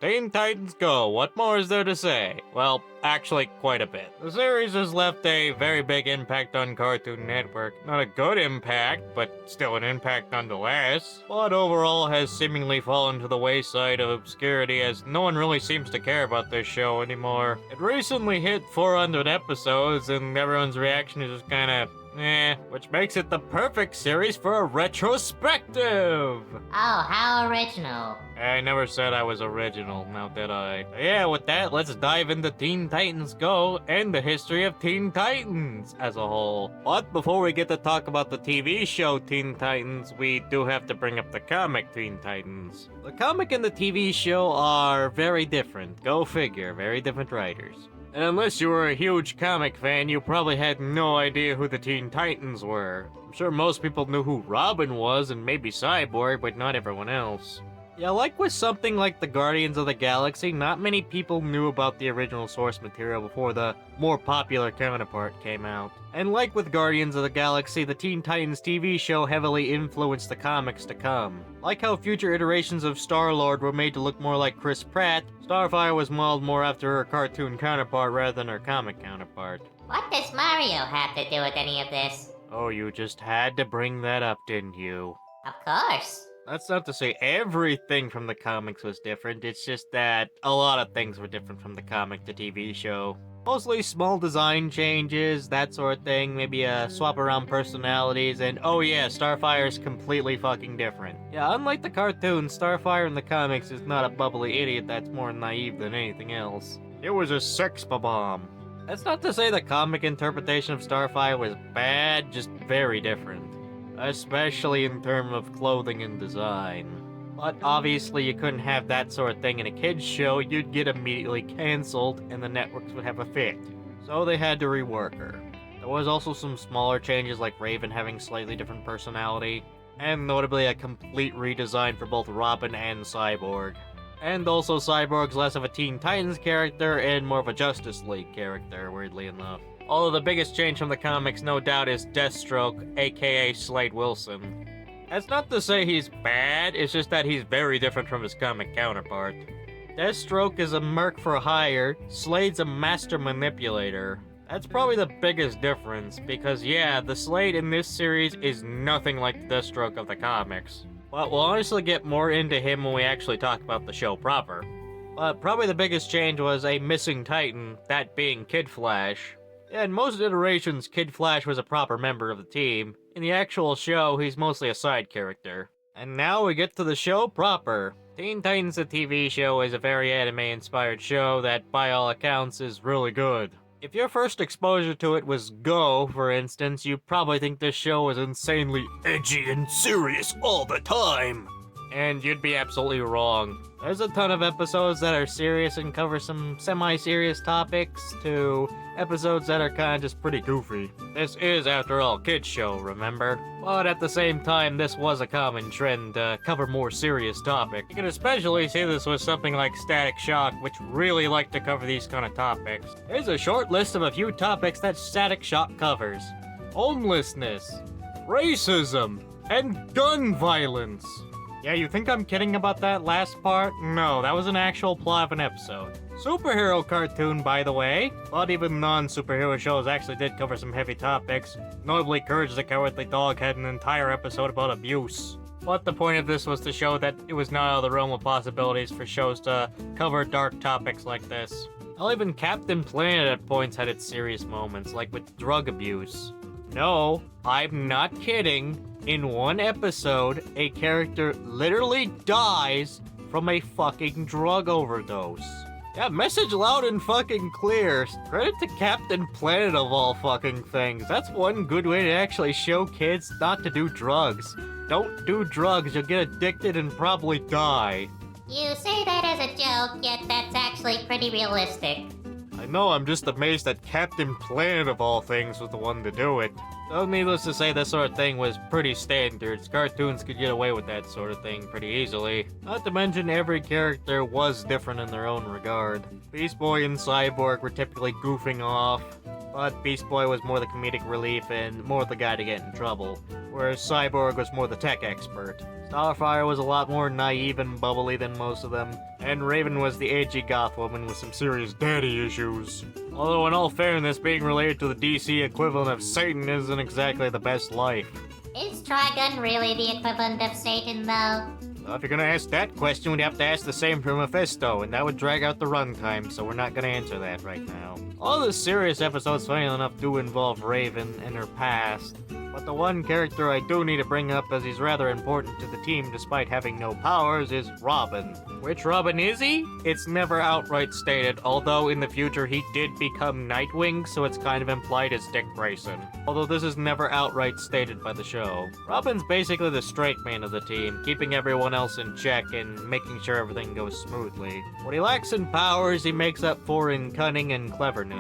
Teen Titans Go, what more is there to say? Well, actually, quite a bit. The series has left a very big impact on Cartoon Network. Not a good impact, but still an impact nonetheless. But overall has seemingly fallen to the wayside of obscurity as no one really seems to care about this show anymore. It recently hit 400 episodes and everyone's reaction is just kinda which makes it the perfect series for a retrospective! Oh, how original. I never said I was original, now did I? Yeah, with that, let's dive into Teen Titans Go and the history of Teen Titans as a whole. But before we get to talk about the TV show Teen Titans, we do have to bring up the comic Teen Titans. The comic and the TV show are very different. Go figure, very different writers. And unless you were a huge comic fan, you probably had no idea who the Teen Titans were. I'm sure most people knew who Robin was and maybe Cyborg, but not everyone else. Yeah, like with something like the Guardians of the Galaxy, not many people knew about the original source material before the more popular counterpart came out. And like with Guardians of the Galaxy, the Teen Titans TV show heavily influenced the comics to come. Like how future iterations of Star-Lord were made to look more like Chris Pratt, Starfire was modeled more after her cartoon counterpart rather than her comic counterpart. What does Mario have to do with any of this? Oh, you just had to bring that up, didn't you? Of course. That's not to say everything from the comics was different, it's just that a lot of things were different from the comic to TV show. Mostly small design changes, that sort of thing, maybe swap around personalities, and oh yeah, Starfire's completely fucking different. Yeah, unlike the cartoon, Starfire in the comics is not a bubbly idiot that's more naive than anything else. It was a sex bomb. That's not to say the comic interpretation of Starfire was bad, just very different. Especially in terms of clothing and design. But obviously you couldn't have that sort of thing in a kid's show, you'd get immediately cancelled and the networks would have a fit. So they had to rework her. There was also some smaller changes like Raven having slightly different personality, and notably a complete redesign for both Robin and Cyborg. And also Cyborg's less of a Teen Titans character and more of a Justice League character, weirdly enough. Although the biggest change from the comics, no doubt, is Deathstroke, aka Slade Wilson. That's not to say he's bad, it's just that he's very different from his comic counterpart. Deathstroke is a merc for hire, Slade's a master manipulator. That's probably the biggest difference, because yeah, the Slade in this series is nothing like the Deathstroke of the comics. But we'll honestly get more into him when we actually talk about the show proper. But probably the biggest change was a missing Titan, that being Kid Flash. Yeah, in most iterations, Kid Flash was a proper member of the team. In the actual show, he's mostly a side character. And now we get to the show proper. Teen Titans the TV show is a very anime-inspired show that, by all accounts, is really good. If your first exposure to it was Go, for instance, you probably think this show was insanely edgy and serious all the time. And you'd be absolutely wrong. There's a ton of episodes that are serious and cover some semi-serious topics, to episodes that are kinda just pretty goofy. This is, after all, a kid's show, remember? But at the same time, this was a common trend to cover more serious topics. You can especially see this with something like Static Shock, which really like to cover these kind of topics. Here's a short list of a few topics that Static Shock covers. Homelessness, racism, and gun violence. Yeah, you think I'm kidding about that last part? No, that was an actual plot of an episode. Superhero cartoon, by the way. But even non-superhero shows actually did cover some heavy topics. Notably, Courage the Cowardly Dog had an entire episode about abuse. But the point of this was to show that it was not out of the realm of possibilities for shows to cover dark topics like this. Hell, even Captain Planet at points had its serious moments, like with drug abuse. No, I'm not kidding. In one episode, a character literally dies from a fucking drug overdose. Yeah, message loud and fucking clear. Credit to Captain Planet of all fucking things. That's one good way to actually show kids not to do drugs. Don't do drugs, you'll get addicted and probably die. You say that as a joke, yet that's actually pretty realistic. I know, I'm just amazed that Captain Planet of all things was the one to do it. So needless to say, this sort of thing was pretty standard. Cartoons could get away with that sort of thing pretty easily. Not to mention every character was different in their own regard. Beast Boy and Cyborg were typically goofing off. but Beast Boy was more the comedic relief and more the guy to get in trouble, whereas Cyborg was more the tech expert. Starfire was a lot more naive and bubbly than most of them, and Raven was the edgy goth woman with some serious daddy issues. Although in all fairness, being related to the DC equivalent of Satan isn't exactly the best life. Is Trigon really the equivalent of Satan, though? Well, if you're gonna ask that question, we'd have to ask the same for Mephisto, and that would drag out the runtime, so we're not gonna answer that right now. All the serious episodes, funny enough, do involve Raven and her past, but the one character I do need to bring up as he's rather important to the team despite having no powers is Robin. Which Robin is he? It's never outright stated, although in the future he did become Nightwing, so it's kind of implied as Dick Grayson. Although this is never outright stated by the show. Robin's basically the straight man of the team, keeping everyone else in check and making sure everything goes smoothly. What he lacks in powers, he makes up for in cunning and cleverness.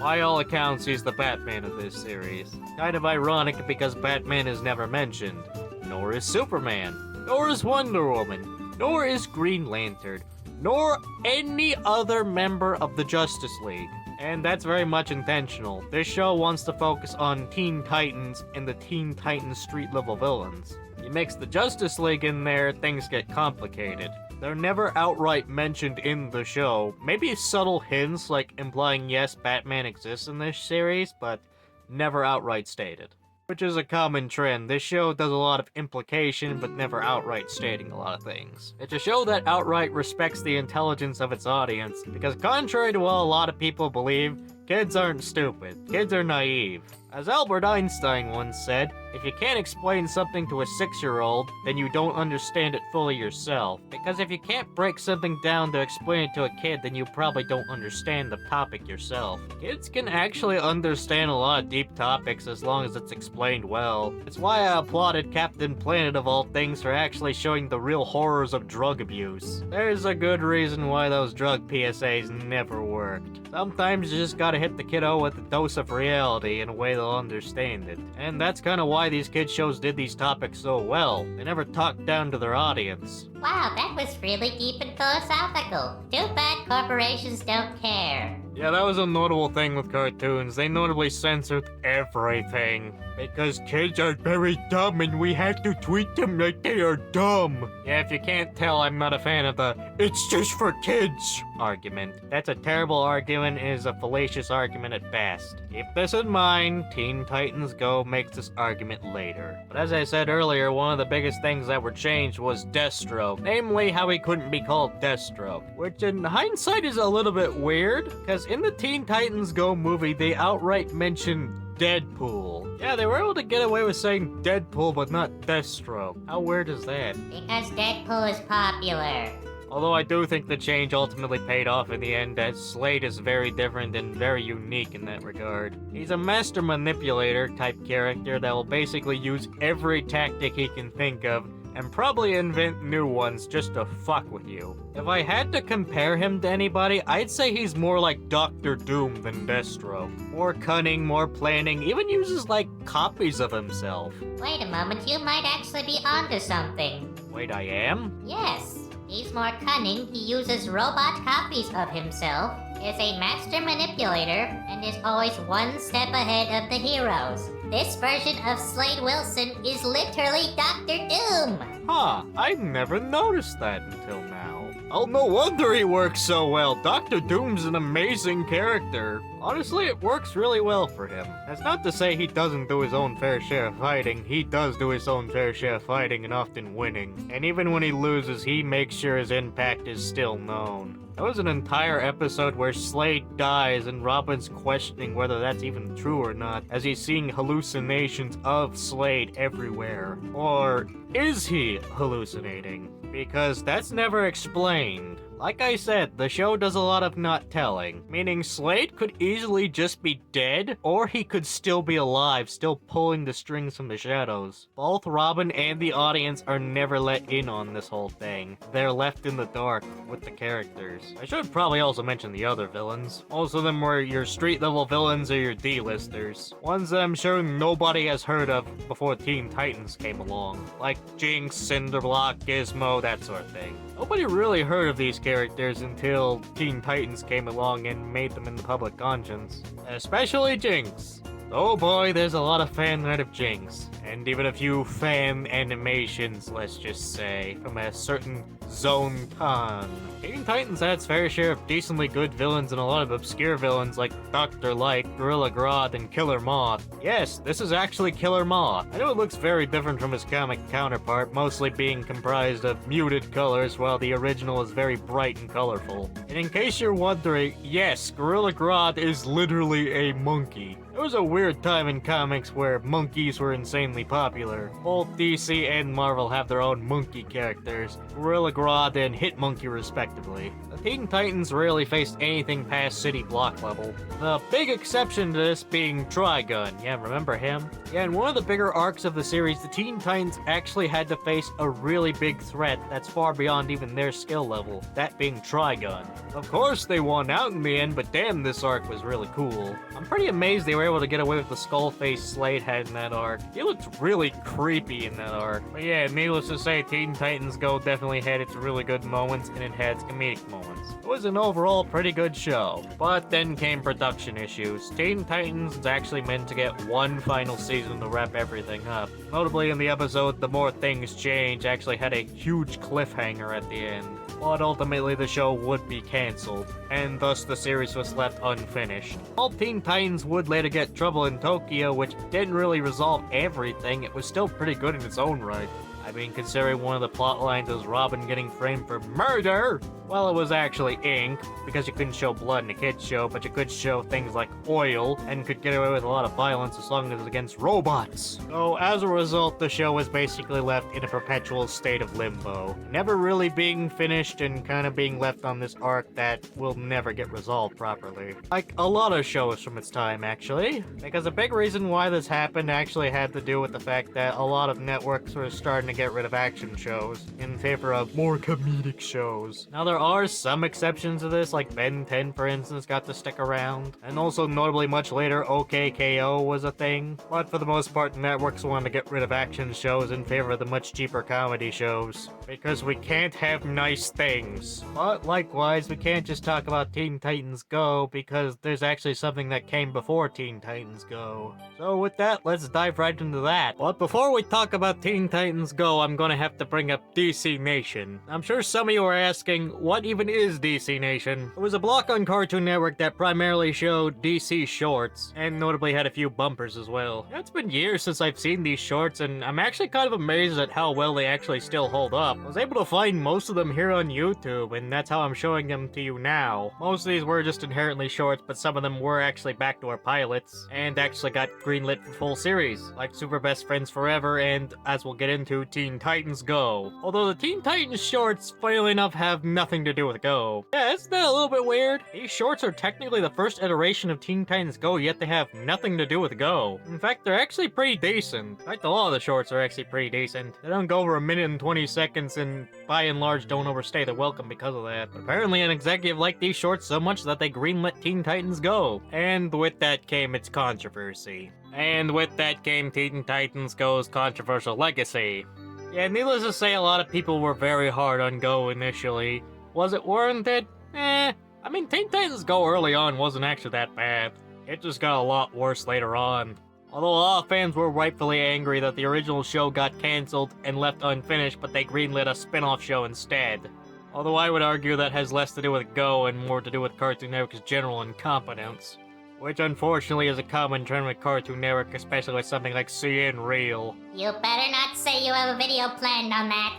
By all accounts, he's the Batman of this series. Kind of ironic because Batman is never mentioned. Nor is Superman. Nor is Wonder Woman. Nor is Green Lantern. Nor any other member of the Justice League. And that's very much intentional. This show wants to focus on Teen Titans and the Teen Titans street-level villains. You mix the Justice League in there, things get complicated. They're never outright mentioned in the show. Maybe subtle hints, like implying yes, Batman exists in this series, but never outright stated. Which is a common trend. This show does a lot of implication, but never outright stating a lot of things. It's a show that outright respects the intelligence of its audience, because contrary to what a lot of people believe, kids aren't stupid. Kids are naive. As Albert Einstein once said, if you can't explain something to a 6-year-old, then you don't understand it fully yourself. Because if you can't break something down to explain it to a kid, then you probably don't understand the topic yourself. Kids can actually understand a lot of deep topics as long as it's explained well. It's why I applauded Captain Planet of all things for actually showing the real horrors of drug abuse. There's a good reason why those drug PSAs never worked. Sometimes you just gotta hit the kiddo with a dose of reality in a way they'll understand it. And that's kinda why these kids shows did these topics so well. They never talked down to their audience. Wow, that was really deep and philosophical. Too bad corporations don't care. Yeah, that was a notable thing with cartoons. They notably censored everything. Because kids are very dumb and we have to treat them like they are dumb. Yeah, if you can't tell, I'm not a fan of the "it's just for kids" argument. That's a terrible argument and is a fallacious argument at best. Keep this in mind, Teen Titans Go makes this argument later. But as I said earlier, one of the biggest things that were changed was Deathstroke. Namely, how he couldn't be called Deathstroke. Which in hindsight is a little bit weird, because in the Teen Titans Go movie, they outright mentioned Deadpool. Yeah, they were able to get away with saying Deadpool, but not Deathstroke. How weird is that? Because Deadpool is popular. Although I do think the change ultimately paid off in the end, as Slade is very different and very unique in that regard. He's a master manipulator type character that will basically use every tactic he can think of and probably invent new ones just to fuck with you. If I had to compare him to anybody, I'd say he's more like Dr. Doom than Deathstroke. More cunning, more planning, even uses like copies of himself. Wait a moment, you might actually be onto something. Wait, I am? Yes. He's more cunning, he uses robot copies of himself, is a master manipulator, and is always one step ahead of the heroes. This version of Slade Wilson is literally Dr. Doom! Huh, I never noticed that until now. Oh, no wonder he works so well. Dr. Doom's an amazing character. Honestly, it works really well for him. That's not to say he doesn't do his own fair share of fighting. He does do his own fair share of fighting and often winning. And even when he loses, he makes sure his impact is still known. There was an entire episode where Slade dies and Robin's questioning whether that's even true or not, as he's seeing hallucinations of Slade everywhere. Or is he hallucinating? Because that's never explained. Like I said, the show does a lot of not telling, meaning Slade could easily just be dead, or he could still be alive, still pulling the strings from the shadows. Both Robin and the audience are never let in on this whole thing. They're left in the dark with the characters. I should probably also mention the other villains. Most of them were your street-level villains or your D-listers. Ones that I'm sure nobody has heard of before Teen Titans came along. Like Jinx, Cinderblock, Gizmo, that sort of thing. Nobody really heard of these characters until Teen Titans came along and made them in the public conscience. Especially Jinx. Oh boy, there's a lot of fan art of Jinx, and even a few fan animations, let's just say, from a certain Zone Tan. Teen Titans had its fair share of decently good villains and a lot of obscure villains like Dr. Light, Gorilla Grodd, and Killer Moth. Yes, this is actually Killer Moth. I know it looks very different from his comic counterpart, mostly being comprised of muted colors, while the original is very bright and colorful. And in case you're wondering, yes, Gorilla Grodd is literally a monkey. There was a weird time in comics where monkeys were insanely popular. Both DC and Marvel have their own monkey characters, Gorilla Grodd and Hitmonkey respectively. The Teen Titans rarely faced anything past city block level. The big exception to this being Trigon. Yeah, remember him? Yeah, in one of the bigger arcs of the series, the Teen Titans actually had to face a really big threat that's far beyond even their skill level, that being Trigon. Of course they won out in the end, but damn, this arc was really cool. I'm pretty amazed they were able to get away with the skull-faced Slade had in that arc. He looked really creepy in that arc. But yeah, needless to say, Teen Titans Go definitely had its really good moments, and it had its comedic moments. It was an overall pretty good show. But then came production issues. Teen Titans was actually meant to get one final season to wrap everything up. Notably in the episode The More Things Change actually had a huge cliffhanger at the end. But ultimately the show would be cancelled, and thus the series was left unfinished. While Teen Titans would later get Trouble in Tokyo, which didn't really resolve everything, it was still pretty good in its own right. I mean, considering one of the plot lines was Robin getting framed for murder, well, it was actually ink, because you couldn't show blood in a kid's show, but you could show things like oil, and could get away with a lot of violence as long as it was against robots. So, as a result, the show was basically left in a perpetual state of limbo, never really being finished and kind of being left on this arc that will never get resolved properly. Like a lot of shows from its time, actually. Because a big reason why this happened actually had to do with the fact that a lot of networks were starting to get rid of action shows in favor of more comedic shows. Now, there are some exceptions to this, like Ben 10 for instance got to stick around, and also notably much later OKKO was a thing, but for the most part networks wanted to get rid of action shows in favor of the much cheaper comedy shows, because we can't have nice things. But likewise, we can't just talk about Teen Titans Go, because there's actually something that came before Teen Titans Go. So with that, let's dive right into that. But before we talk about Teen Titans Go, I'm gonna have to bring up DC Nation. I'm sure some of you are asking, what even is DC Nation? It was a block on Cartoon Network that primarily showed DC shorts, and notably had a few bumpers as well. It's been years since I've seen these shorts, and I'm actually kind of amazed at how well they actually still hold up. I was able to find most of them here on YouTube, and that's how I'm showing them to you now. Most of these were just inherently shorts, but some of them were actually backdoor pilots, and actually got greenlit for full series, like Super Best Friends Forever and, as we'll get into, Teen Titans Go. Although the Teen Titans shorts, funnily enough, have nothing to do with Go. Yeah, isn't that a little bit weird? These shorts are technically the first iteration of Teen Titans Go, yet they have nothing to do with Go. In fact, they're actually pretty decent. In fact, a lot of the shorts are actually pretty decent. They don't go over a minute and 20 seconds, and by and large don't overstay their welcome because of that. But apparently an executive liked these shorts so much that they greenlit Teen Titans Go. And with that came its controversy. And with that came Teen Titans Go's controversial legacy. Yeah, needless to say, a lot of people were very hard on Go initially. Was it warranted? I mean, Teen Titans Go early on wasn't actually that bad. It just got a lot worse later on. Although a lot of fans were rightfully angry that the original show got cancelled and left unfinished, but they greenlit a spin-off show instead. Although I would argue that has less to do with Go and more to do with Cartoon Network's general incompetence. Which unfortunately is a common trend with Cartoon Network, especially with something like CN Real. You better not say you have a video planned on that.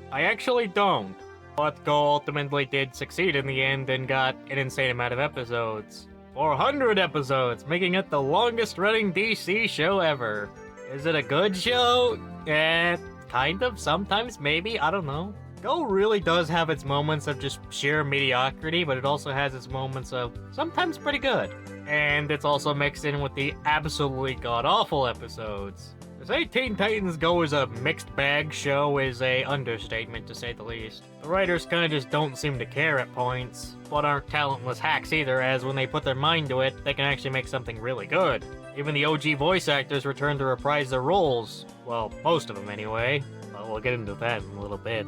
I actually don't. But Go ultimately did succeed in the end and got an insane amount of episodes. 400 episodes, making it the longest running DC show ever. Is it a good show? Kind of, sometimes, maybe, I don't know. Go really does have its moments of just sheer mediocrity, but it also has its moments of sometimes pretty good. And it's also mixed in with the absolutely god-awful episodes. To say Teen Titans Go is a mixed bag show is a understatement, to say the least. The writers kinda just don't seem to care at points, but aren't talentless hacks either, as when they put their mind to it, they can actually make something really good. Even the OG voice actors return to reprise their roles. Well, most of them anyway. But we'll get into that in a little bit.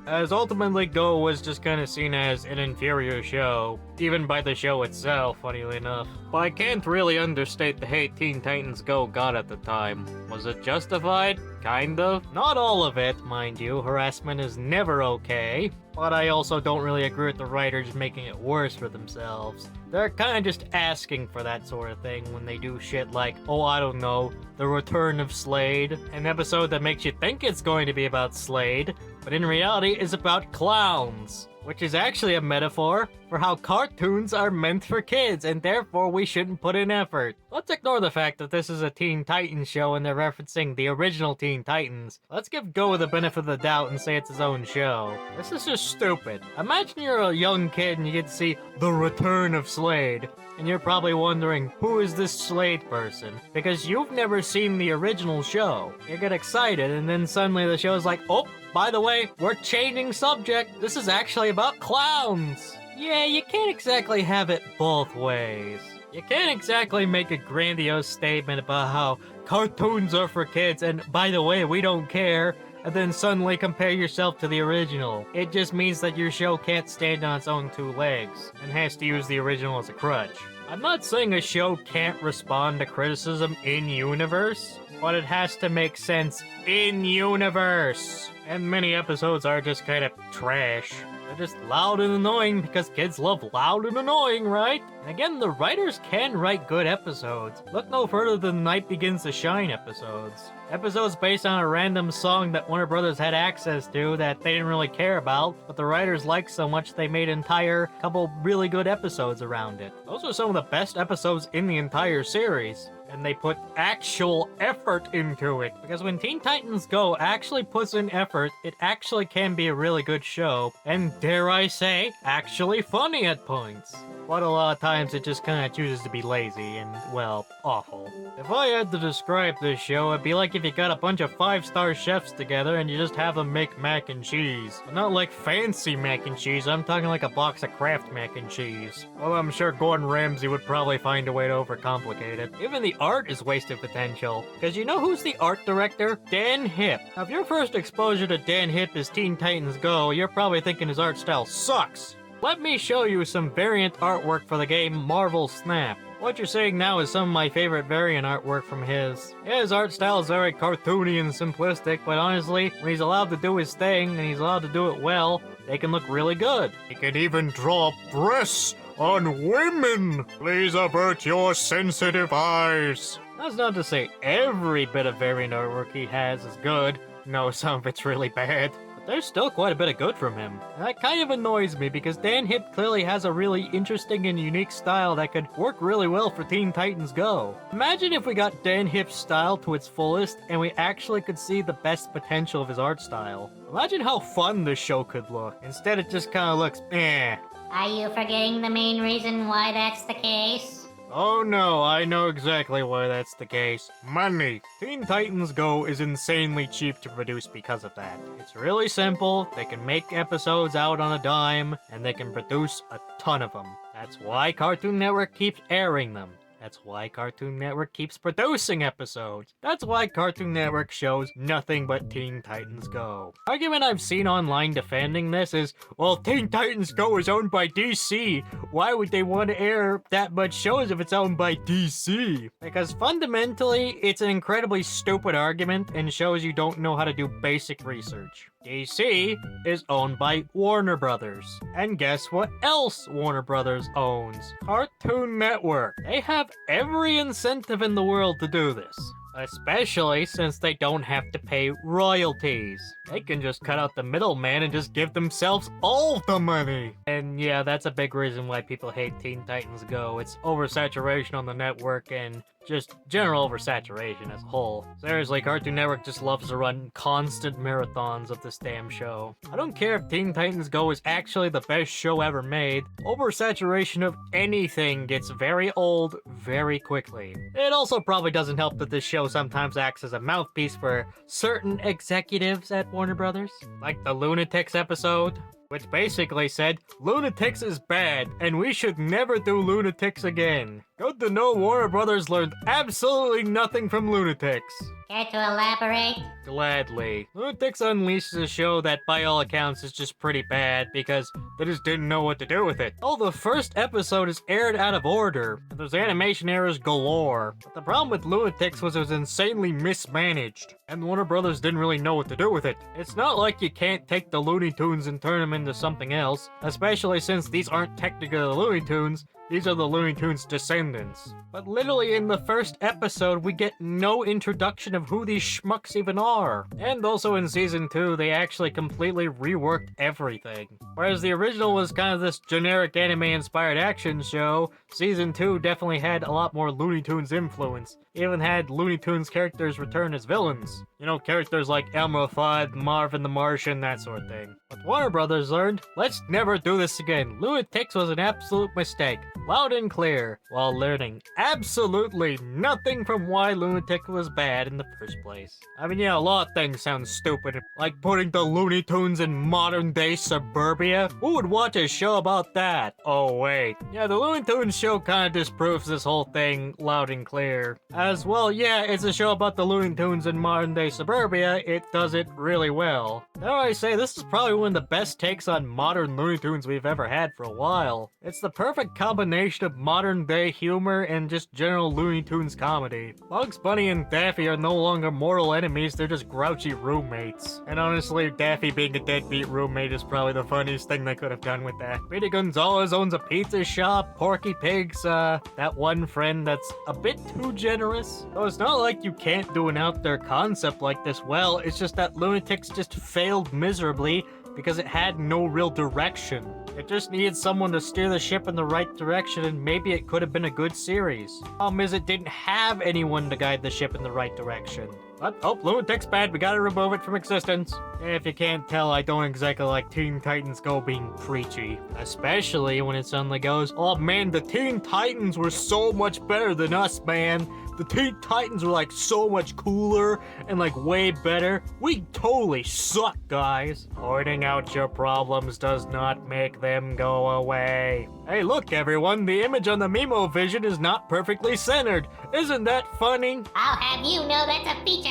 as ultimately Go was just kind of seen as an inferior show, even by the show itself, funnily enough. But I can't really understate the hate Teen Titans Go got at the time. Was it justified? Kind of. Not all of it, mind you. Harassment is never okay. But I also don't really agree with the writers making it worse for themselves. They're kind of just asking for that sort of thing when they do shit like, oh, I don't know, The Return of Slade, an episode that makes you think it's going to be about Slade, but in reality is about clowns. Which is actually a metaphor for how cartoons are meant for kids, and therefore we shouldn't put in effort. Let's ignore the fact that this is a Teen Titans show and they're referencing the original Teen Titans. Let's give Go the benefit of the doubt and say it's his own show. This is just stupid. Imagine you're a young kid and you get to see The Return of Slade, and you're probably wondering, who is this Slade person? Because you've never seen the original show. You get excited, and then suddenly the show's like, oh, by the way, we're changing subject. This is actually about clowns. Yeah, you can't exactly have it both ways. You can't exactly make a grandiose statement about how cartoons are for kids, and by the way, we don't care, and then suddenly compare yourself to the original. It just means that your show can't stand on its own two legs, and has to use the original as a crutch. I'm not saying a show can't respond to criticism in-universe, but it has to make sense in-universe. And many episodes are just kind of trash. They're just loud and annoying because kids love loud and annoying, right? And again, the writers can write good episodes. Look no further than Night Begins to Shine episodes. Episodes based on a random song that Warner Brothers had access to that they didn't really care about, but the writers liked so much they made an entire couple really good episodes around it. Those are some of the best episodes in the entire series. And they put actual effort into it. Because when Teen Titans Go actually puts in effort, it actually can be a really good show. And dare I say, actually funny at points. But a lot of times it just kind of chooses to be lazy and, well, awful. If I had to describe this show, it'd be like if you got a bunch of 5-star chefs together and you just have them make mac and cheese. But not like fancy mac and cheese, I'm talking like a box of Kraft mac and cheese. Well, I'm sure Gordon Ramsay would probably find a way to overcomplicate it. Even the art is wasted potential. Because you know who's the art director? Dan Hipp. Now, if your first exposure to Dan Hipp is Teen Titans Go, you're probably thinking his art style sucks. Let me show you some variant artwork for the game Marvel Snap. What you're seeing now is some of my favorite variant artwork from his. Yeah, his art style is very cartoony and simplistic, but honestly, when he's allowed to do his thing, and he's allowed to do it well, they can look really good. He can even draw breasts on women! Please avert your sensitive eyes. That's not to say every bit of variant artwork he has is good. No, some of it's really bad. There's still quite a bit of good from him. And that kind of annoys me because Dan Hipp clearly has a really interesting and unique style that could work really well for Teen Titans Go. Imagine if we got Dan Hipp's style to its fullest and we actually could see the best potential of his art style. Imagine how fun this show could look. Instead it just kind of looks eh. Are you forgetting the main reason why that's the case? Oh no, I know exactly why that's the case. Money! Teen Titans Go is insanely cheap to produce because of that. It's really simple, they can make episodes out on a dime, and they can produce a ton of them. That's why Cartoon Network keeps airing them. That's why Cartoon Network keeps producing episodes. That's why Cartoon Network shows nothing but Teen Titans Go. Argument I've seen online defending this is, well, Teen Titans Go is owned by DC. Why would they want to air that much shows if it's owned by DC? Because fundamentally, it's an incredibly stupid argument and shows you don't know how to do basic research. DC is owned by Warner Brothers. And guess what else Warner Brothers owns? Cartoon Network. They have every incentive in the world to do this. Especially since they don't have to pay royalties. They can just cut out the middleman and just give themselves all the money. And yeah, that's a big reason why people hate Teen Titans Go. It's oversaturation on the network and just general oversaturation as a whole. Seriously, Cartoon Network just loves to run constant marathons of this damn show. I don't care if Teen Titans Go is actually the best show ever made. Oversaturation of anything gets very old very quickly. It also probably doesn't help that this show sometimes acts as a mouthpiece for certain executives at Warner Brothers. Like the Lunatics episode, which basically said, Lunatics is bad, and we should never do Lunatics again. Good to know Warner Brothers learned absolutely nothing from Lunatics. Care to elaborate? Gladly. Lunatics Unleashed is a show that, by all accounts, is just pretty bad because they just didn't know what to do with it. Oh, the first episode is aired out of order, and there's animation errors galore. But the problem with Lunatics was it was insanely mismanaged, and Warner Brothers didn't really know what to do with it. It's not like you can't take the Looney Tunes and turn them into something else, especially since these aren't technically the Looney Tunes. These are the Looney Tunes' descendants. But literally in the first episode, we get no introduction of who these schmucks even are. And also in Season 2, they actually completely reworked everything. Whereas the original was kind of this generic anime-inspired action show, Season 2 definitely had a lot more Looney Tunes influence. Even had Looney Tunes characters return as villains. You know, characters like Elmer Fudd, Marvin the Martian, that sort of thing. But Warner Brothers learned, let's never do this again. Lunatics was an absolute mistake. Loud and clear, while learning absolutely nothing from why Lunatic was bad in the first place. I mean, yeah, a lot of things sound stupid, like putting the Looney Tunes in modern-day suburbia. Who would watch a show about that? Oh, wait. Yeah, the Looney Tunes show kind of disproves this whole thing loud and clear. As well, yeah, it's a show about the Looney Tunes in modern-day suburbia. It does it really well. Dare I say, this is probably one of the best takes on modern Looney Tunes we've ever had for a while. It's the perfect combination of modern-day humor and just general Looney Tunes comedy. Bugs Bunny and Daffy are no longer mortal enemies, they're just grouchy roommates. And honestly, Daffy being a deadbeat roommate is probably the funniest thing they could have done with that. Speedy Gonzalez owns a pizza shop, Porky Pig's, that one friend that's a bit too generous. So it's not like you can't do an out there concept like this well, it's just that Lunatics just failed miserably because it had no real direction. It just needed someone to steer the ship in the right direction, and maybe it could have been a good series. Problem is, it didn't have anyone to guide the ship in the right direction. But, oh, Lunatic's bad, we gotta remove it from existence. If you can't tell, I don't exactly like Teen Titans Go being preachy. Especially when it suddenly goes, oh man, the Teen Titans were so much better than us, man. The Teen Titans were like so much cooler and like way better. We totally suck, guys. Pointing out your problems does not make them go away. Hey, look everyone, the image on the Mimo Vision is not perfectly centered. Isn't that funny? I'll have you know that's a feature.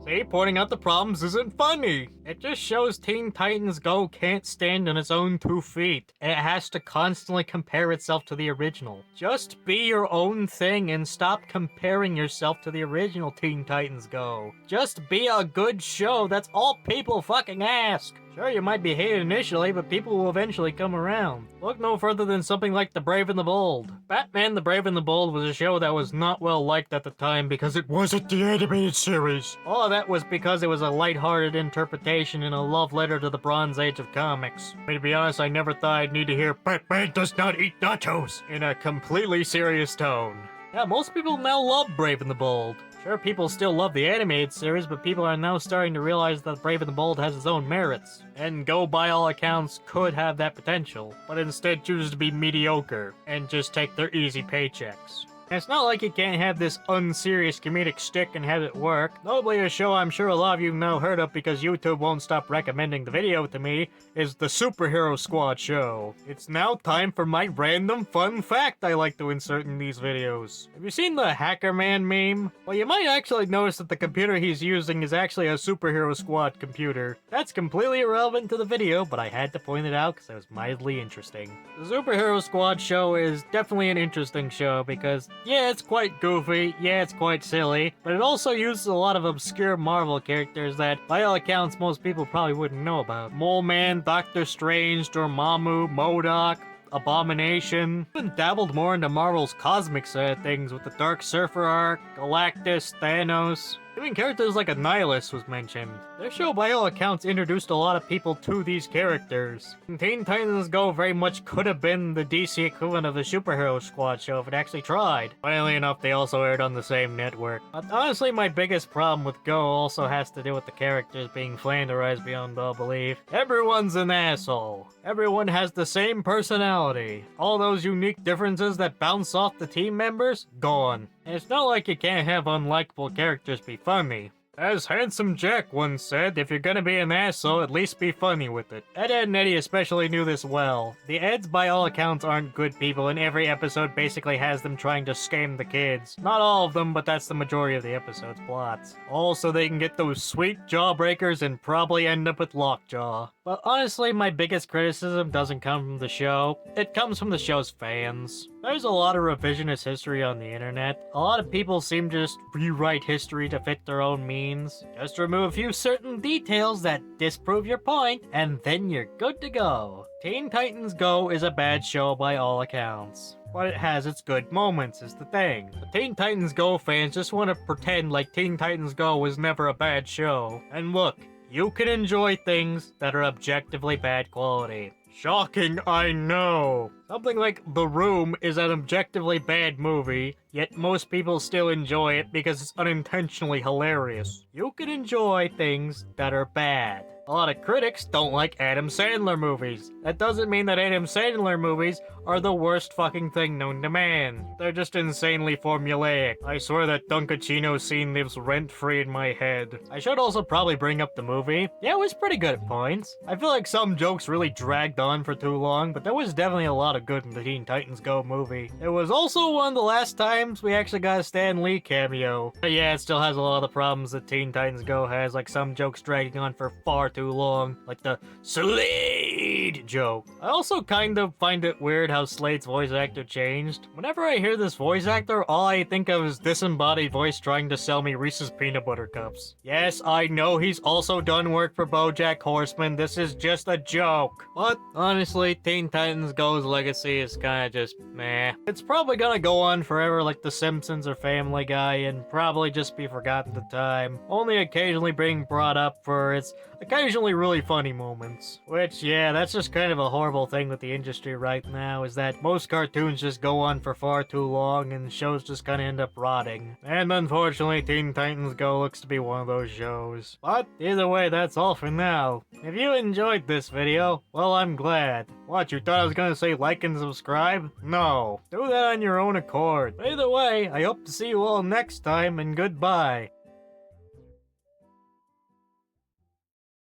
See, pointing out the problems isn't funny. It just shows Teen Titans Go can't stand on its own 2 feet. It has to constantly compare itself to the original. Just be your own thing and stop comparing yourself to the original Teen Titans Go. Just be a good show, that's all people fucking ask. Sure, you might be hated initially, but people will eventually come around. Look no further than something like The Brave and the Bold. Batman the Brave and the Bold was a show that was not well liked at the time because it wasn't the animated series. All of that was because it was a lighthearted interpretation and a love letter to the Bronze Age of comics. I mean, to be honest, I never thought I'd need to hear Batman does not eat nachos in a completely serious tone. Yeah, most people now love Brave and the Bold. Sure, people still love the animated series, but people are now starting to realize that Brave and the Bold has its own merits. And Go, by all accounts, could have that potential, but instead chooses to be mediocre and just take their easy paychecks. And it's not like you can't have this unserious comedic shtick and have it work. Notably, a show I'm sure a lot of you now heard of because YouTube won't stop recommending the video to me is the Superhero Squad show. It's now time for my random fun fact I like to insert in these videos. Have you seen the Hacker Man meme? Well, you might actually notice that the computer he's using is actually a Superhero Squad computer. That's completely irrelevant to the video, but I had to point it out because it was mildly interesting. The Superhero Squad show is definitely an interesting show because yeah, it's quite goofy, yeah, it's quite silly, but it also uses a lot of obscure Marvel characters that, by all accounts, most people probably wouldn't know about. Mole Man, Doctor Strange, Dormammu, MODOK, Abomination. Even dabbled more into Marvel's cosmic side of things with the Dark Surfer arc, Galactus, Thanos. Even characters like Annihilus was mentioned. This show, by all accounts, introduced a lot of people to these characters. And Teen Titans Go very much could have been the DC equivalent of the Superhero Squad show if it actually tried. Funnily enough, they also aired on the same network. But honestly, my biggest problem with Go also has to do with the characters being flanderized beyond all belief. Everyone's an asshole. Everyone has the same personality. All those unique differences that bounce off the team members, gone. And it's not like you can't have unlikable characters be funny. As Handsome Jack once said, if you're gonna be an asshole, at least be funny with it. Ed, Edd and Eddy especially knew this well. The Eds, by all accounts, aren't good people, and every episode basically has them trying to scam the kids. Not all of them, but that's the majority of the episode's plots. All so they can get those sweet jawbreakers and probably end up with Lockjaw. But honestly, my biggest criticism doesn't come from the show. It comes from the show's fans. There's a lot of revisionist history on the internet. A lot of people seem to just rewrite history to fit their own means. Just remove a few certain details that disprove your point, and then you're good to go. Teen Titans Go is a bad show by all accounts. But it has its good moments, is the thing. The Teen Titans Go fans just want to pretend like Teen Titans Go was never a bad show. And look, you can enjoy things that are objectively bad quality. Shocking, I know. Something like The Room is an objectively bad movie, yet most people still enjoy it because it's unintentionally hilarious. You can enjoy things that are bad. A lot of critics don't like Adam Sandler movies. That doesn't mean that Adam Sandler movies are the worst fucking thing known to man. They're just insanely formulaic. I swear that Dunkachino scene lives rent-free in my head. I should also probably bring up the movie. Yeah, it was pretty good at points. I feel like some jokes really dragged on for too long, but there was definitely a lot of good in the Teen Titans Go movie. It was also one of the last times we actually got a Stan Lee cameo. But yeah, it still has a lot of the problems that Teen Titans Go has, like some jokes dragging on for far too long, like the Slade joke. I also kind of find it weird how Slade's voice actor changed. Whenever I hear this voice actor, all I think of is disembodied voice trying to sell me Reese's peanut butter cups. Yes, I know he's also done work for BoJack Horseman, this is just a joke. But honestly, Teen Titans Go's legacy is kinda just meh. It's probably gonna go on forever like The Simpsons or Family Guy and probably just be forgotten to time, only occasionally being brought up for its occasionally really funny moments. Which, yeah, that's just kind of a horrible thing with the industry right now, is that most cartoons just go on for far too long and shows just kinda end up rotting. And unfortunately, Teen Titans Go looks to be one of those shows. But either way, that's all for now. If you enjoyed this video, well, I'm glad. What, you thought I was gonna say like and subscribe? No. Do that on your own accord. Either way, I hope to see you all next time, and goodbye.